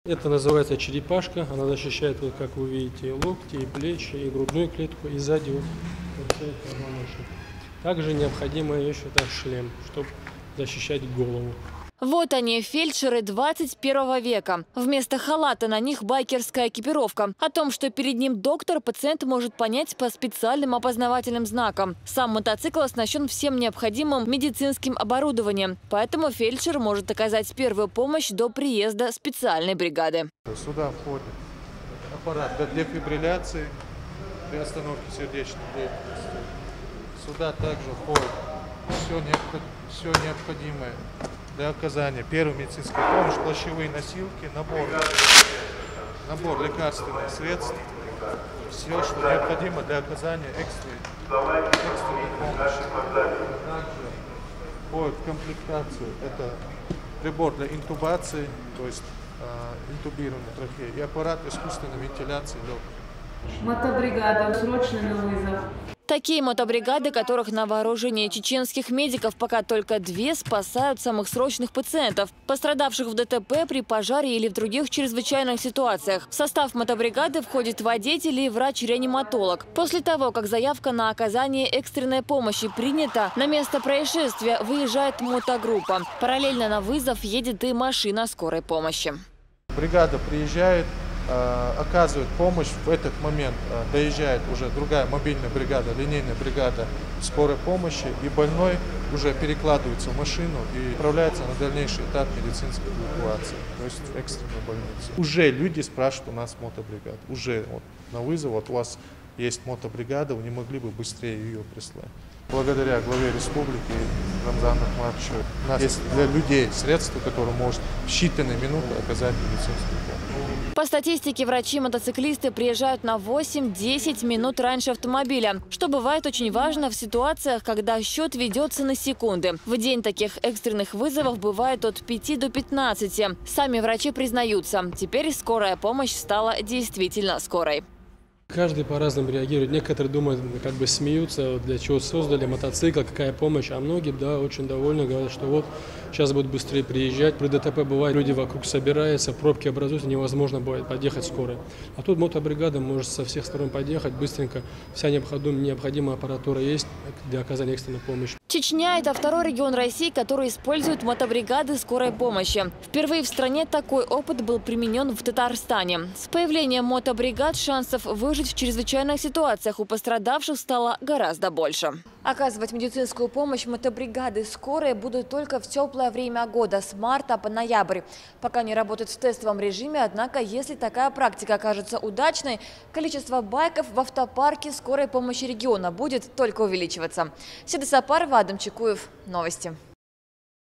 Это называется черепашка. Она защищает, вот, как вы видите, и локти, и плечи, и грудную клетку, и сзади вот всей позвоночник. Также необходимо еще шлем, чтобы защищать голову. Вот они, фельдшеры 21 века. Вместо халата на них байкерская экипировка. О том, что перед ним доктор, пациент может понять по специальным опознавательным знакам. Сам мотоцикл оснащен всем необходимым медицинским оборудованием. Поэтому фельдшер может оказать первую помощь до приезда специальной бригады. Сюда входит аппарат для дефибрилляции, при остановке сердечной деятельности. Сюда также входит все необходимое для оказания первой медицинской помощи, плащевые носилки, набор лекарственных средств, все, что необходимо для оказания экстренной помощи. Также входит в комплектацию это прибор для интубации, то есть интубирование трахеи, и аппарат искусственной вентиляции легких. Мотобригада, срочно на вызов. Такие мотобригады, которых на вооружении чеченских медиков пока только 2, спасают самых срочных пациентов, пострадавших в ДТП, при пожаре или в других чрезвычайных ситуациях. В состав мотобригады входит водитель и врач-реаниматолог. После того, как заявка на оказание экстренной помощи принята, на место происшествия выезжает мотогруппа. Параллельно на вызов едет и машина скорой помощи. Бригада приезжает, оказывает помощь. В этот момент доезжает уже другая мобильная бригада, линейная бригада скорой помощи, и больной уже перекладывается в машину и отправляется на дальнейший этап медицинской эвакуации, то есть в экстренную больницу. Уже люди спрашивают у нас мотобригад. Уже вот на вызов, вот у вас есть мотобригада, вы не могли бы быстрее ее прислать. Благодаря главе республики Рамзану Ахматовичу у нас есть для людей средства, которые может в считанные минуты оказать медицинскую помощь. По статистике, врачи-мотоциклисты приезжают на 8-10 минут раньше автомобиля, что бывает очень важно в ситуациях, когда счет ведется на секунды. В день таких экстренных вызовов бывает от 5 до 15. Сами врачи признаются, теперь скорая помощь стала действительно скорой. Каждый по-разному реагирует. Некоторые думают, как бы смеются, для чего создали мотоцикл, какая помощь. А многие, да, очень довольны, говорят, что вот сейчас будут быстрее приезжать. При ДТП бывает, люди вокруг собираются, пробки образуются, невозможно будет подъехать скорой. А тут мотобригада может со всех сторон подъехать быстренько. Вся необходимая аппаратура есть для оказания экстренной помощи. Чечня – это второй регион России, который использует мотобригады скорой помощи. Впервые в стране такой опыт был применен в Татарстане. С появлением мотобригад шансов выжить в чрезвычайных ситуациях у пострадавших стало гораздо больше. Оказывать медицинскую помощь мотобригады скорой будут только в теплое время года, с марта по ноябрь. Пока не работают в тестовом режиме, однако, если такая практика окажется удачной, количество байков в автопарке скорой помощи региона будет только увеличиваться. Седа Сапарова, Адам Чекуев. Новости.